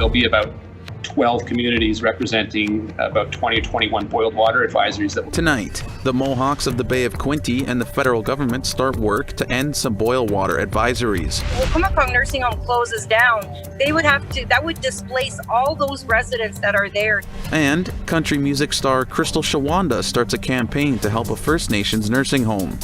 there'll be about 12 communities representing about 20 or 21 boiled water advisories. Tonight, the Mohawks of the Bay of Quinte and the federal government start work to end some boil water advisories. Well, Kumekong Nursing Home closes down. That would displace all those residents that are there. And country music star Crystal Shawanda starts a campaign to help a First Nations nursing home.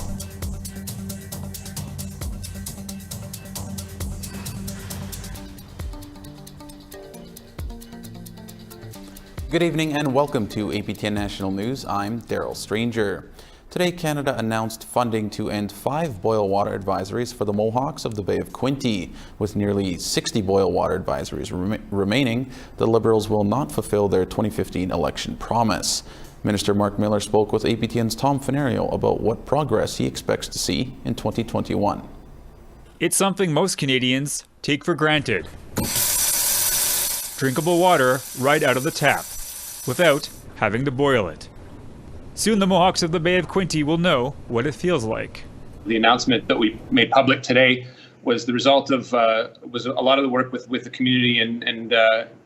Good evening and welcome to APTN National News. I'm Daryl Stranger. Today, Canada announced funding to end 5 boil water advisories for the Mohawks of the Bay of Quinte. With nearly 60 boil water advisories remaining, the Liberals will not fulfill their 2015 election promise. Minister Mark Miller spoke with APTN's Tom Fenario about what progress he expects to see in 2021. It's something most Canadians take for granted. Drinkable water right out of the tap, without having to boil it. Soon the Mohawks of the Bay of Quinte will know what it feels like. The announcement that we made public today was the result of was a lot of the work with the community and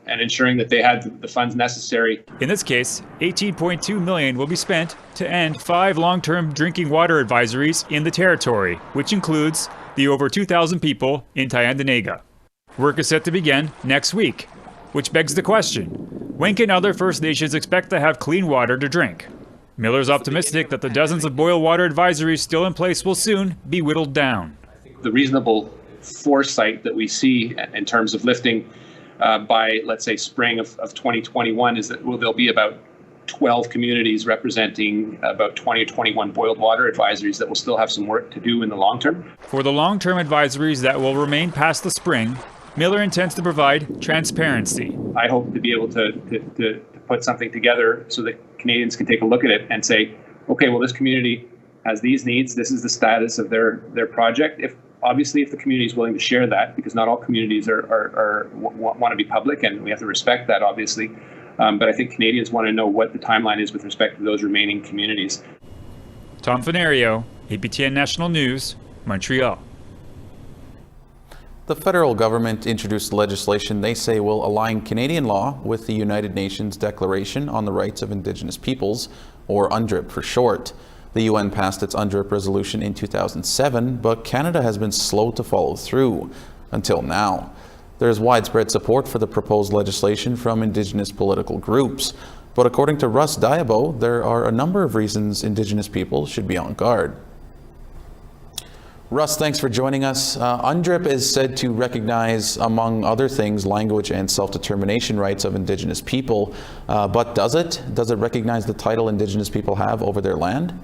ensuring that they had the funds necessary. In this case, $18.2 million will be spent to end 5 long-term drinking water advisories in the territory, which includes the over 2,000 people in Tyendinaga. Work is set to begin next week, which begs the question, when can other First Nations expect to have clean water to drink? Miller's optimistic that the dozens of boil water advisories still in place will soon be whittled down. The reasonable foresight that we see in terms of lifting by, let's say, spring of 2021 is that there'll be about 12 communities representing about 20 or 21 boiled water advisories that will still have some work to do in the long term. For the long-term advisories that will remain past the spring, Miller intends to provide transparency. I hope to be able to put something together so that Canadians can take a look at it and say, okay, well, this community has these needs. This is the status of their project. If the community is willing to share that, because not all communities want to be public, and we have to respect that, obviously. But I think Canadians want to know what the timeline is with respect to those remaining communities. Tom Fenario, APTN National News, Montreal. The federal government introduced legislation they say will align Canadian law with the United Nations Declaration on the Rights of Indigenous Peoples, or UNDRIP for short. The UN passed its UNDRIP resolution in 2007, but Canada has been slow to follow through until now. There is widespread support for the proposed legislation from Indigenous political groups, but according to Russ Diabo, there are a number of reasons Indigenous people should be on guard. Russ, thanks for joining us. UNDRIP is said to recognize, among other things, language and self-determination rights of Indigenous people, but does it? Does it recognize the title Indigenous people have over their land?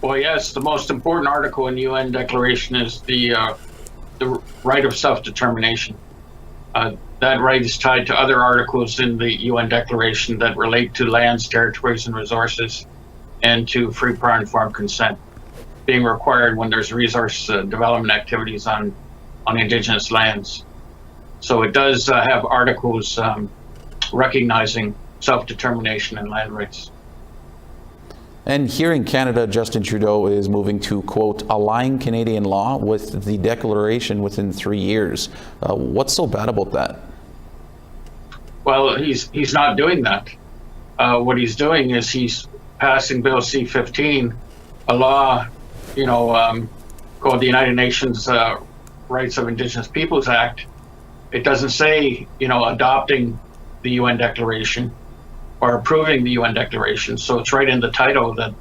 Well, yes, the most important article in the UN Declaration is the right of self-determination. That right is tied to other articles in the UN Declaration that relate to lands, territories, and resources, and to free, prior, and informed consent being required when there's resource development activities on Indigenous lands. So it does have articles recognizing self-determination and land rights. And here in Canada, Justin Trudeau is moving to, quote, align Canadian law with the Declaration within 3 years. What's so bad about that? Well, he's not doing that. What he's doing is he's passing Bill C-15, a law called the United Nations Rights of Indigenous Peoples Act. It doesn't say, adopting the UN Declaration or approving the UN Declaration. So it's right in the title that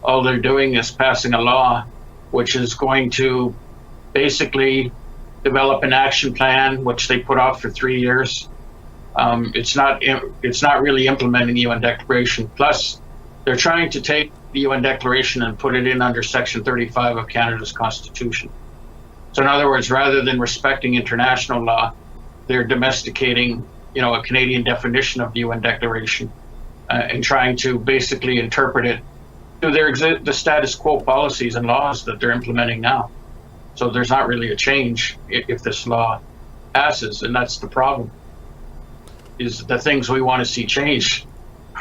all they're doing is passing a law which is going to basically develop an action plan, which they put off for 3 years. It's not really implementing the UN Declaration. Plus, they're trying to take the UN Declaration and put it in under Section 35 of Canada's Constitution. So in other words, rather than respecting international law, they're domesticating, a Canadian definition of the UN Declaration and trying to basically interpret it to the status quo policies and laws that they're implementing now. So there's not really a change if this law passes, and that's the problem, is the things we want to see change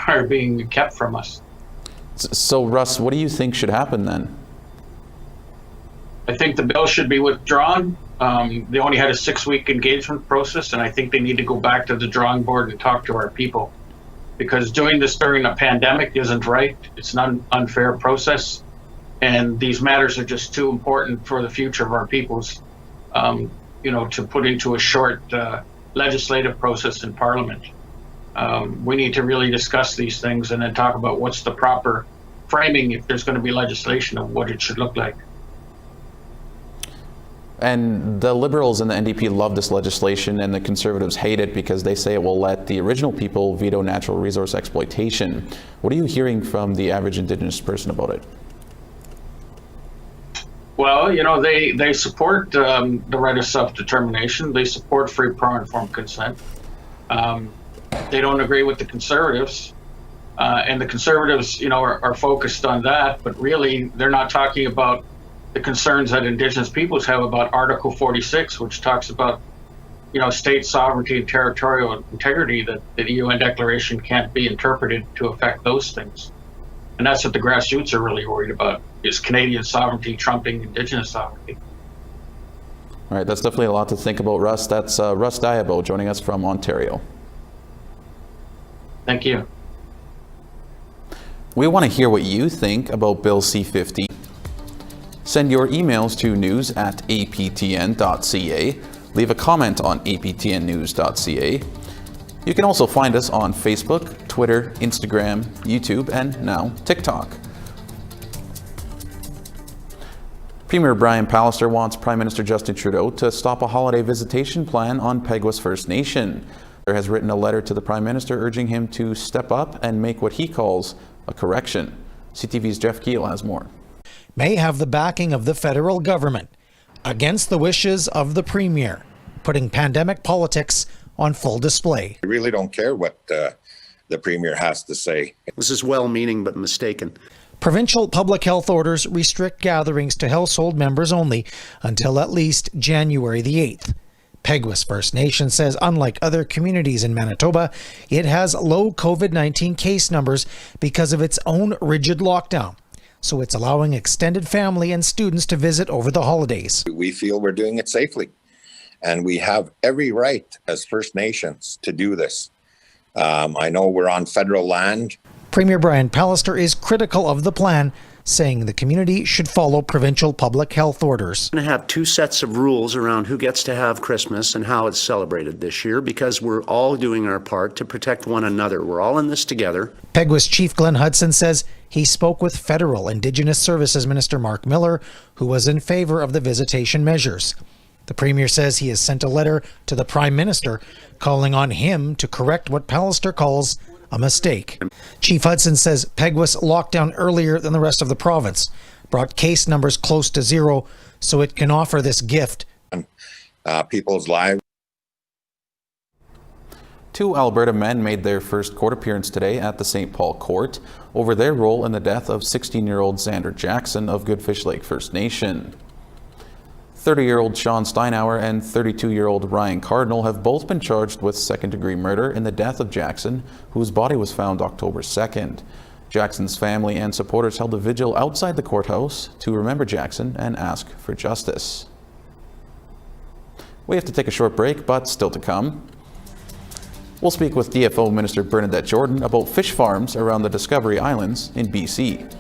are being kept from us. So, Russ, what do you think should happen then? I think the bill should be withdrawn. They only had a 6-week engagement process, and I think they need to go back to the drawing board and talk to our people, because doing this during a pandemic isn't right. It's an unfair process, and these matters are just too important for the future of our peoples, to put into a short legislative process in Parliament. We need to really discuss these things and then talk about what's the proper framing, if there's going to be legislation, of what it should look like. And the Liberals and the NDP love this legislation, and the Conservatives hate it because they say it will let the original people veto natural resource exploitation. What are you hearing from the average Indigenous person about it? Well, they support the right of self-determination. They support free, pro-informed consent. They don't agree with the Conservatives. And the Conservatives, are focused on that, but really they're not talking about the concerns that Indigenous peoples have about Article 46, which talks about, state sovereignty and territorial integrity, that the UN Declaration can't be interpreted to affect those things. And that's what the grassroots are really worried about, is Canadian sovereignty trumping Indigenous sovereignty. All right, that's definitely a lot to think about, Russ. That's Russ Diabo joining us from Ontario. Thank you. We want to hear what you think about Bill C-50. Send your emails to news@aptn.ca. Leave a comment on aptnnews.ca. You can also find us on Facebook, Twitter, Instagram, YouTube, and now TikTok. Premier Brian Pallister wants Prime Minister Justin Trudeau to stop a holiday visitation plan on Peguis First Nation. He has written a letter to the Prime Minister urging him to step up and make what he calls a correction. CTV's Jeff Keel has more. May have the backing of the federal government against the wishes of the Premier, putting pandemic politics on full display. I really don't care what the Premier has to say. This is well-meaning but mistaken. Provincial public health orders restrict gatherings to household members only until at least January the 8th. Peguis First Nation says unlike other communities in Manitoba, it has low COVID-19 case numbers because of its own rigid lockdown. So it's allowing extended family and students to visit over the holidays. We feel we're doing it safely, and we have every right as First Nations to do this. I know we're on federal land. Premier Brian Pallister is critical of the plan, saying the community should follow provincial public health orders. We're going to have two sets of rules around who gets to have Christmas and how it's celebrated this year, because we're all doing our part to protect one another. We're all in this together. Peguis Chief Glenn Hudson says he spoke with Federal Indigenous Services Minister Mark Miller, who was in favor of the visitation measures. The Premier says he has sent a letter to the Prime Minister calling on him to correct what Pallister calls a mistake. Chief Hudson says Peguis locked down earlier than the rest of the province, brought case numbers close to zero, so it can offer this gift. People's lives. Two Alberta men made their first court appearance today at the St. Paul Court over their role in the death of 16-year-old Xander Jackson of Goodfish Lake First Nation. 30-year-old Sean Steinauer and 32-year-old Ryan Cardinal have both been charged with second-degree murder in the death of Jackson, whose body was found October 2nd. Jackson's family and supporters held a vigil outside the courthouse to remember Jackson and ask for justice. We have to take a short break, but still to come. We'll speak with DFO Minister Bernadette Jordan about fish farms around the Discovery Islands in BC.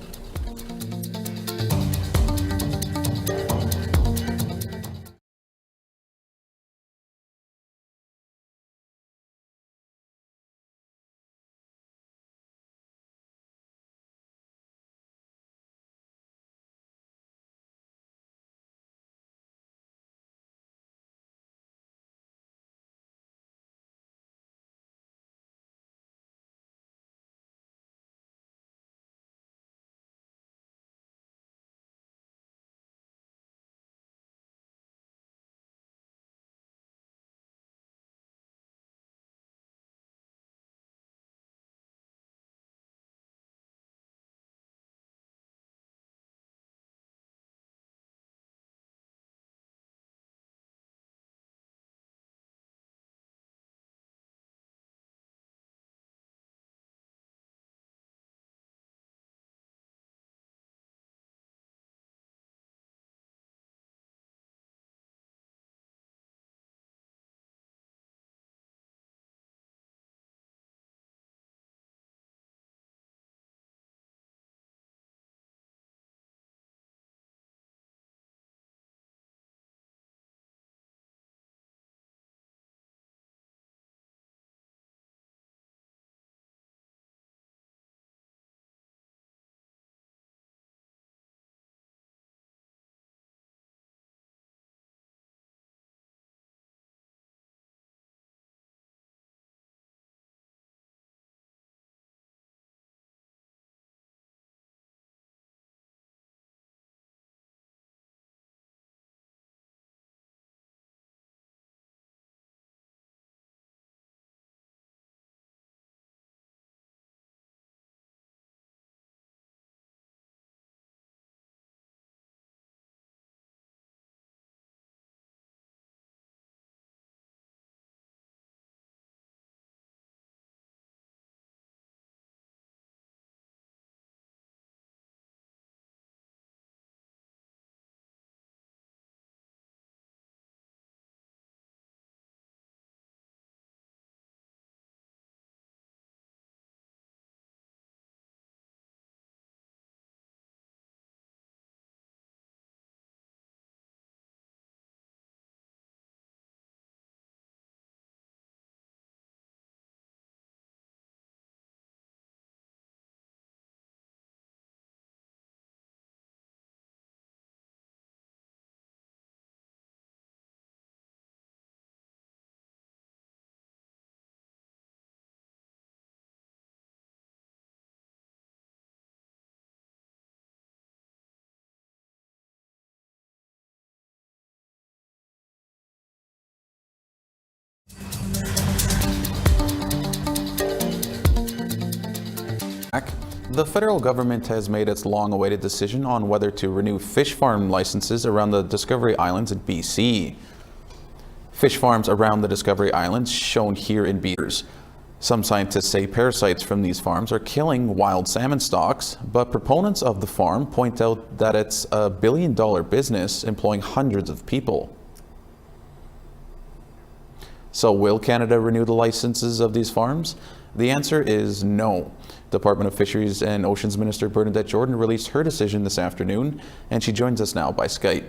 The federal government has made its long-awaited decision on whether to renew fish farm licenses around the Discovery Islands in BC. Fish farms around the Discovery Islands shown here in BC. Some scientists say parasites from these farms are killing wild salmon stocks, but proponents of the farm point out that it's a billion-dollar business employing hundreds of people. So will Canada renew the licenses of these farms? The answer is no. Department of Fisheries and Oceans Minister Bernadette Jordan released her decision this afternoon, and she joins us now by Skype.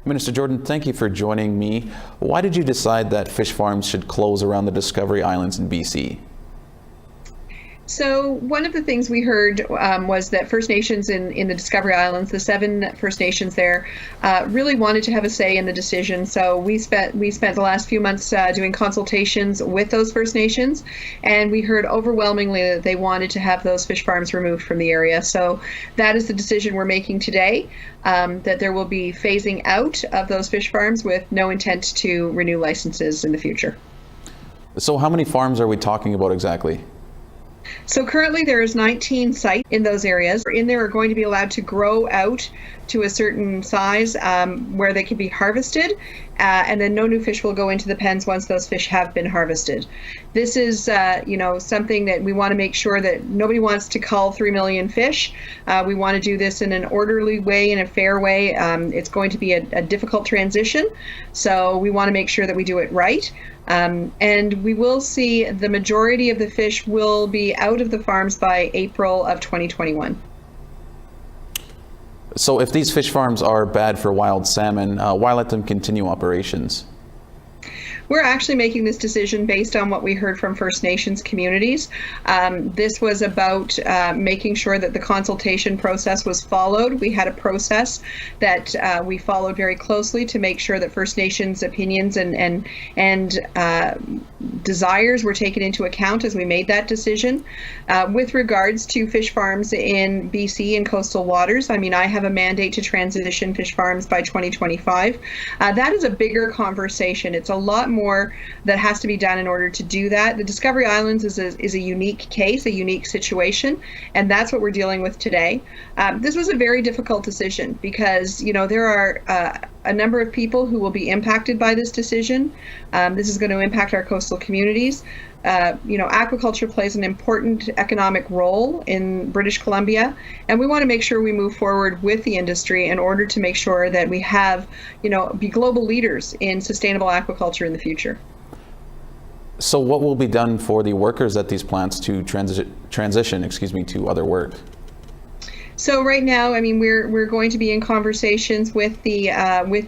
Minister Jordan, thank you for joining me. Why did you decide that fish farms should close around the Discovery Islands in BC? So one of the things we heard was that First Nations in the Discovery Islands, the 7 First Nations there, really wanted to have a say in the decision. So we spent the last few months doing consultations with those First Nations, and we heard overwhelmingly that they wanted to have those fish farms removed from the area. So that is the decision we're making today, that there will be phasing out of those fish farms with no intent to renew licenses in the future. So how many farms are we talking about exactly? So currently there is 19 sites in those areas. In there are going to be allowed to grow out to a certain size where they can be harvested, and then no new fish will go into the pens once those fish have been harvested. This is, something that we want to make sure that nobody wants to cull 3 million fish. We want to do this in an orderly way, in a fair way. It's going to be a difficult transition, so we want to make sure that we do it right. And we will see the majority of the fish will be out of the farms by April of 2021. So if these fish farms are bad for wild salmon, why let them continue operations? We're actually making this decision based on what we heard from First Nations communities. This was about making sure that the consultation process was followed. We had a process that we followed very closely to make sure that First Nations opinions and desires were taken into account as we made that decision. With regards to fish farms in BC and coastal waters, I mean, I have a mandate to transition fish farms by 2025. That is a bigger conversation. It's a lot more that has to be done in order to do that. The Discovery Islands is a unique case, a unique situation, and that's what we're dealing with today. This was a very difficult decision because, there are a number of people who will be impacted by this decision. This is going to impact our coastal communities. Aquaculture plays an important economic role in British Columbia, and we want to make sure we move forward with the industry in order to make sure that we have, be global leaders in sustainable aquaculture in the future. So what will be done for the workers at these plants to transition to other work? So right now, I mean, we're going to be in conversations with the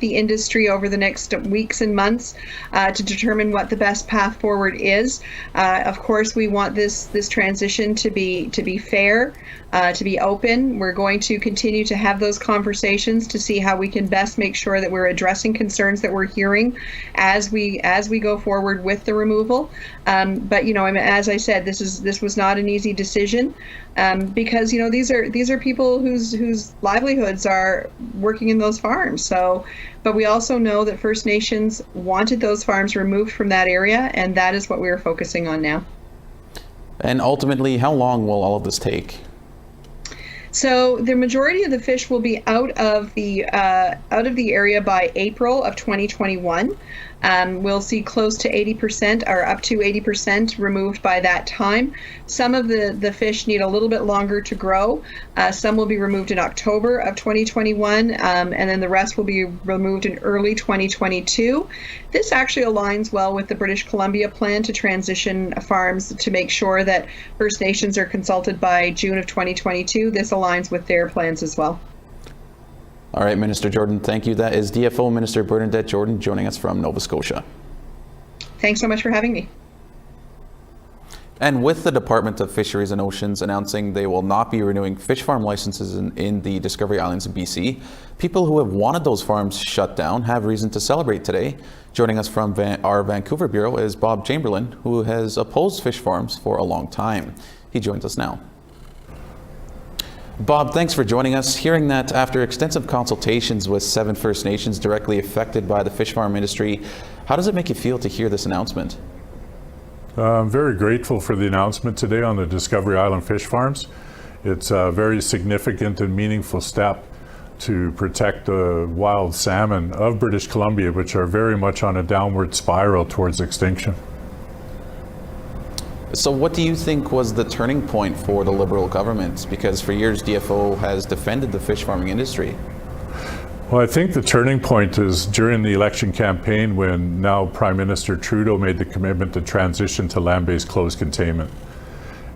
industry over the next weeks and months to determine what the best path forward is. Of course, we want this transition to be fair, to be open. We're going to continue to have those conversations to see how we can best make sure that we're addressing concerns that we're hearing as we go forward with the removal. But as I said, this was not an easy decision. Because these are people whose livelihoods are working in those farms. So, but we also know that First Nations wanted those farms removed from that area, and that is what we are focusing on now. And ultimately, how long will all of this take? So the majority of the fish will be out of the area by April of 2021. We'll see close to 80% or up to 80% removed by that time. Some of the fish need a little bit longer to grow. Some will be removed in October of 2021, and then the rest will be removed in early 2022. This actually aligns well with the British Columbia plan to transition farms to make sure that First Nations are consulted by June of 2022. This aligns with their plans as well. All right, Minister Jordan, thank you. That is DFO Minister Bernadette Jordan joining us from Nova Scotia. Thanks so much for having me. And with the Department of Fisheries and Oceans announcing they will not be renewing fish farm licenses in the Discovery Islands in BC, people who have wanted those farms shut down have reason to celebrate today. Joining us from our Vancouver bureau is Bob Chamberlain, who has opposed fish farms for a long time. He joins us now. Bob, thanks for joining us. Hearing that after extensive consultations with 7 First Nations directly affected by the fish farm industry, how does it make you feel to hear this announcement? I'm very grateful for the announcement today on the Discovery Island fish farms. It's a very significant and meaningful step to protect the wild salmon of British Columbia, which are very much on a downward spiral towards extinction. So what do you think was the turning point for the Liberal government? Because for years DFO has defended the fish farming industry. Well, I think the turning point is during the election campaign when now Prime Minister Trudeau made the commitment to transition to land-based closed containment.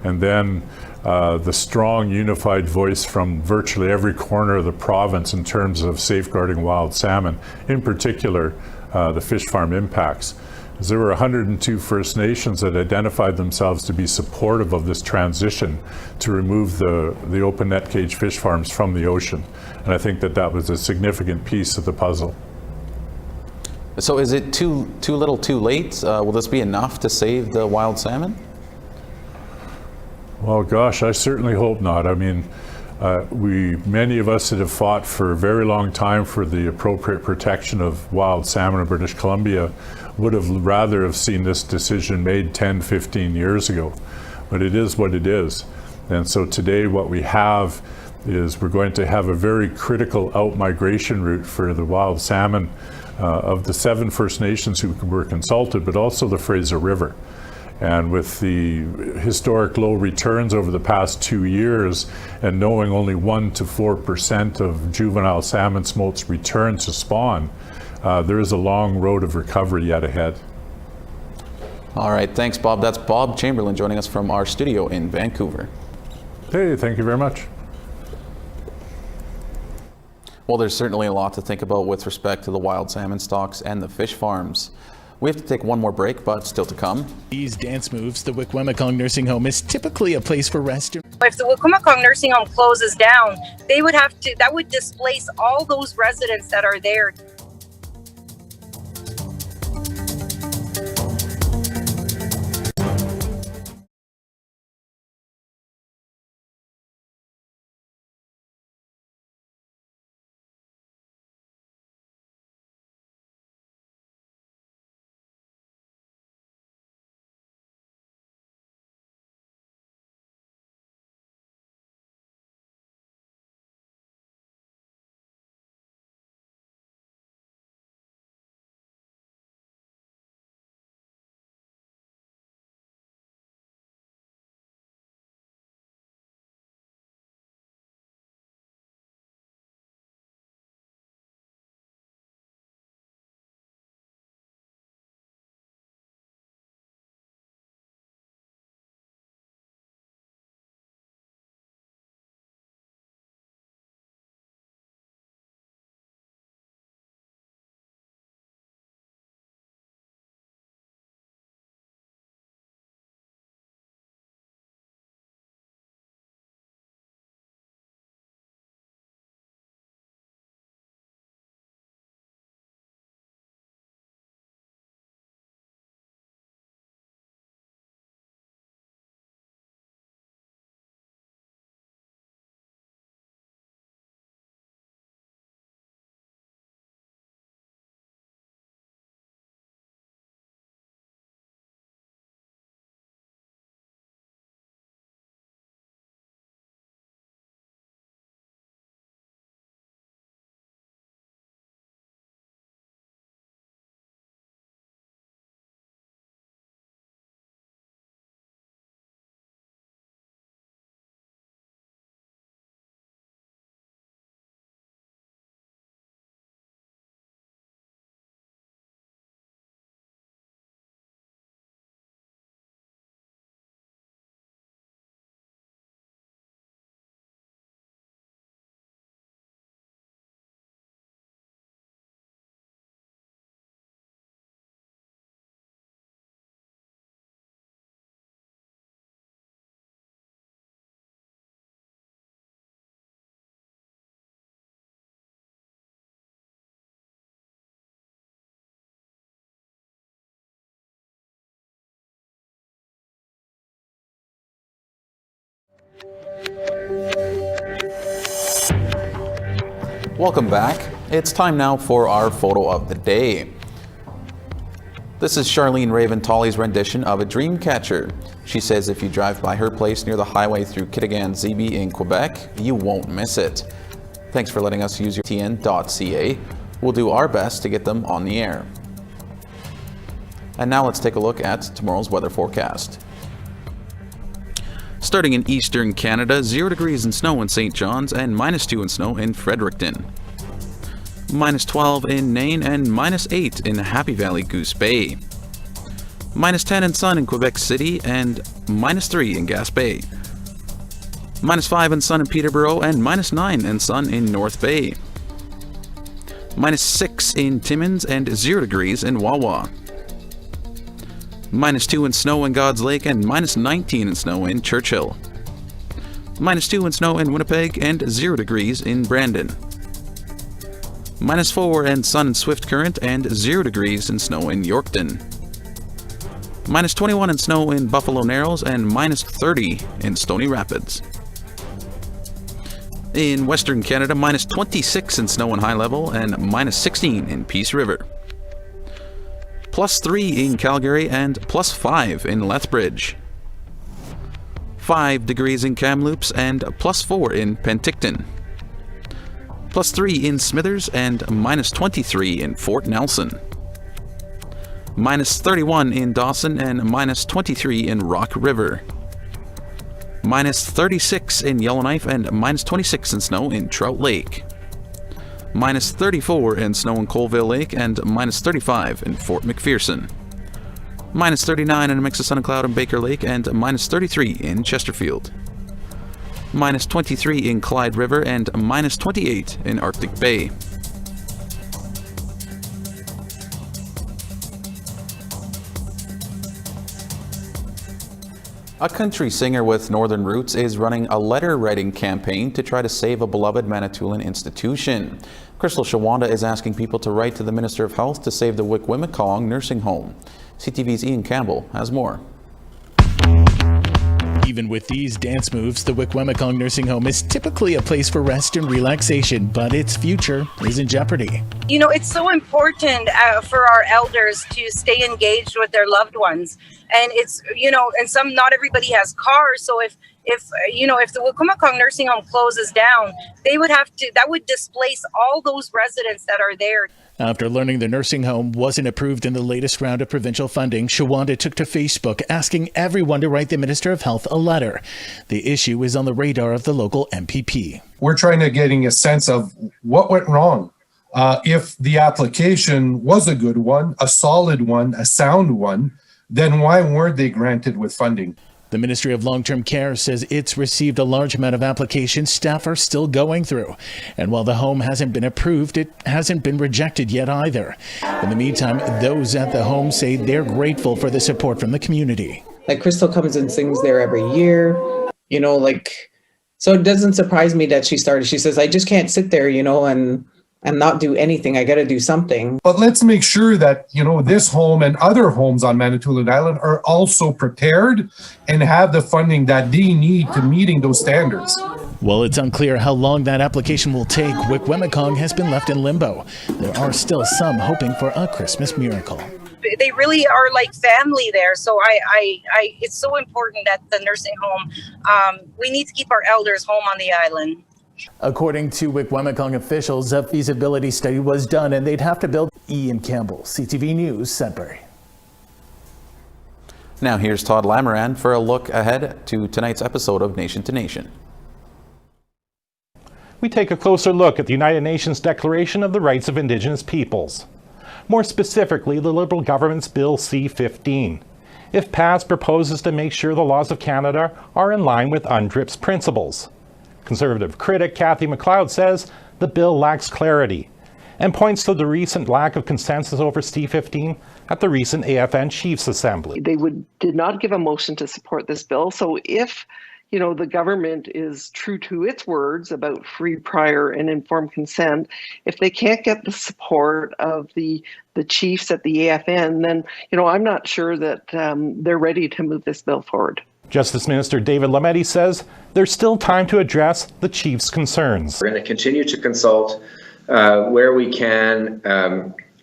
And then the strong unified voice from virtually every corner of the province in terms of safeguarding wild salmon, in particular the fish farm impacts. There were 102 First Nations that identified themselves to be supportive of this transition to remove the open net cage fish farms from the ocean. And I think that that was a significant piece of the puzzle. So is it too little too late? Will this be enough to save the wild salmon? Well, gosh, I certainly hope not. I mean, many of us that have fought for a very long time for the appropriate protection of wild salmon in British Columbia would have rather have seen this decision made 10, 15 years ago. But it is what it is. And so today what we have is we're going to have a very critical out-migration route for the wild salmon of the 7 First Nations who were consulted, but also the Fraser River. And with the historic low returns over the past 2 years and knowing only 1 to 4% of juvenile salmon smolts return to spawn, there is a long road of recovery yet ahead. All right, thanks, Bob. That's Bob Chamberlain joining us from our studio in Vancouver. Hey, thank you very much. Well, there's certainly a lot to think about with respect to the wild salmon stocks and the fish farms. We have to take one more break, but still to come. These dance moves, the Wikwemikong Nursing Home is typically a place for rest. If the Wikwemikong Nursing Home closes down, that would displace all those residents that are there. Welcome back. It's time now for our photo of the day. This is Charlene Raven-Tolley's rendition of a dream catcher. She says if you drive by her place near the highway through Kitigan-Zibi in Quebec, you won't miss it. Thanks for letting us use your APTN.ca. We'll do our best to get them on the air. And now let's take a look at tomorrow's weather forecast. Starting in eastern Canada, 0 degrees and snow in St. John's and -2 in snow in Fredericton. -12 in Nain and -8 in Happy Valley Goose Bay. -10 in sun in Quebec City and -3 in Gaspé. -5 in sun in Peterborough and -9 in sun in North Bay. -6 in Timmins and 0 degrees in Wawa. -2 in snow in God's Lake and -19 in snow in Churchill. -2 in snow in Winnipeg and 0 degrees in Brandon. -4 in sun in Swift Current and 0 degrees in snow in Yorkton. -21 in snow in Buffalo Narrows and -30 in Stony Rapids. In Western Canada, -26 in snow in High Level and -16 in Peace River. +3 in Calgary and +5 in Lethbridge. 5 degrees in Kamloops and +4 in Penticton. +3 in Smithers and -23 in Fort Nelson. -31 in Dawson and -23 in Rock River. -36 in Yellowknife and -26 in snow in Trout Lake. -34 in snow in Colville Lake and -35 in Fort McPherson. -39 in a mix of sun and cloud in Baker Lake and -33 in Chesterfield. -23 in Clyde River and -28 in Arctic Bay. A country singer with northern roots is running a letter-writing campaign to try to save a beloved Manitoulin institution. Crystal Shawanda is asking people to write to the Minister of Health to save the Wikwemikong nursing home. CTV's Ian Campbell has more. Even with these dance moves, the Wikwemikong nursing home is typically a place for rest and relaxation, but its future is in jeopardy. You know, it's so important for our elders to stay engaged with their loved ones. And it's, you know, and not everybody has cars. So if the Wikwemikong nursing home closes down, that would displace all those residents that are there. After learning the nursing home wasn't approved in the latest round of provincial funding, Shawanda took to Facebook asking everyone to write the Minister of Health a letter. The issue is on the radar of the local MPP. We're trying to getting a sense of what went wrong. If the application was a good one, a solid one, a sound one, then why weren't they granted with funding? The Ministry of Long-Term Care says it's received a large amount of applications staff are still going through. And while the home hasn't been approved, it hasn't been rejected yet either. In the meantime, those at the home say they're grateful for the support from the community. Like Crystal comes and sings there every year, so it doesn't surprise me that she started. She says, I just can't sit there, and not do anything. I got to do something. But let's make sure that, this home and other homes on Manitoulin Island are also prepared and have the funding that they need to meeting those standards. While it's unclear how long that application will take, Wikwemikong has been left in limbo. There are still some hoping for a Christmas miracle. They really are like family there. So it's so important that the nursing home, we need to keep our elders home on the island. According to Wikwemikong officials, a feasibility study was done and they'd have to build. Ian Campbell, CTV News, Sudbury. Now here's Todd Lamoran for a look ahead to tonight's episode of Nation to Nation. We take a closer look at the United Nations Declaration of the Rights of Indigenous Peoples. More specifically, the Liberal government's Bill C-15. If passed, proposes to make sure the laws of Canada are in line with UNDRIP's principles. Conservative critic Cathy McLeod says the bill lacks clarity and points to the recent lack of consensus over C-15 at the recent AFN Chiefs Assembly. They did not give a motion to support this bill. So if, the government is true to its words about free, prior, and informed consent, if they can't get the support of the chiefs at the AFN, then, I'm not sure that they're ready to move this bill forward. Justice Minister David Lametti says there's still time to address the Chiefs' concerns. We're going to continue to consult where we can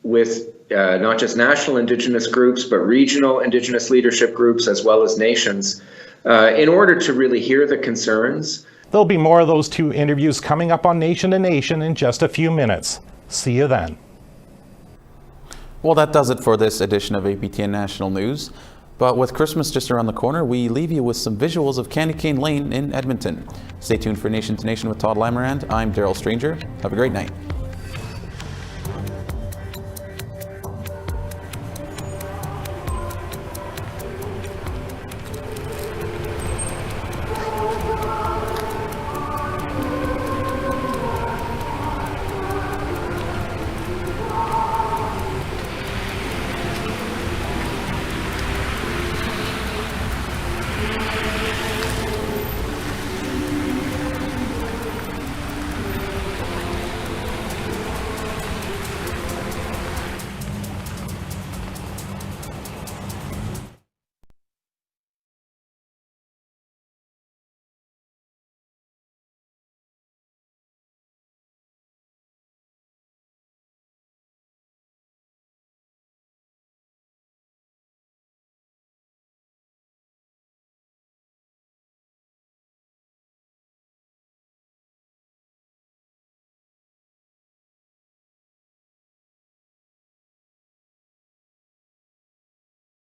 with not just national Indigenous groups, but regional Indigenous leadership groups, as well as nations, in order to really hear the concerns. There'll be more of those 2 interviews coming up on Nation to Nation in just a few minutes. See you then. Well, that does it for this edition of APTN National News. But with Christmas just around the corner, we leave you with some visuals of Candy Cane Lane in Edmonton. Stay tuned for Nation to Nation with Todd Lamarand. I'm Daryl Stranger. Have a great night.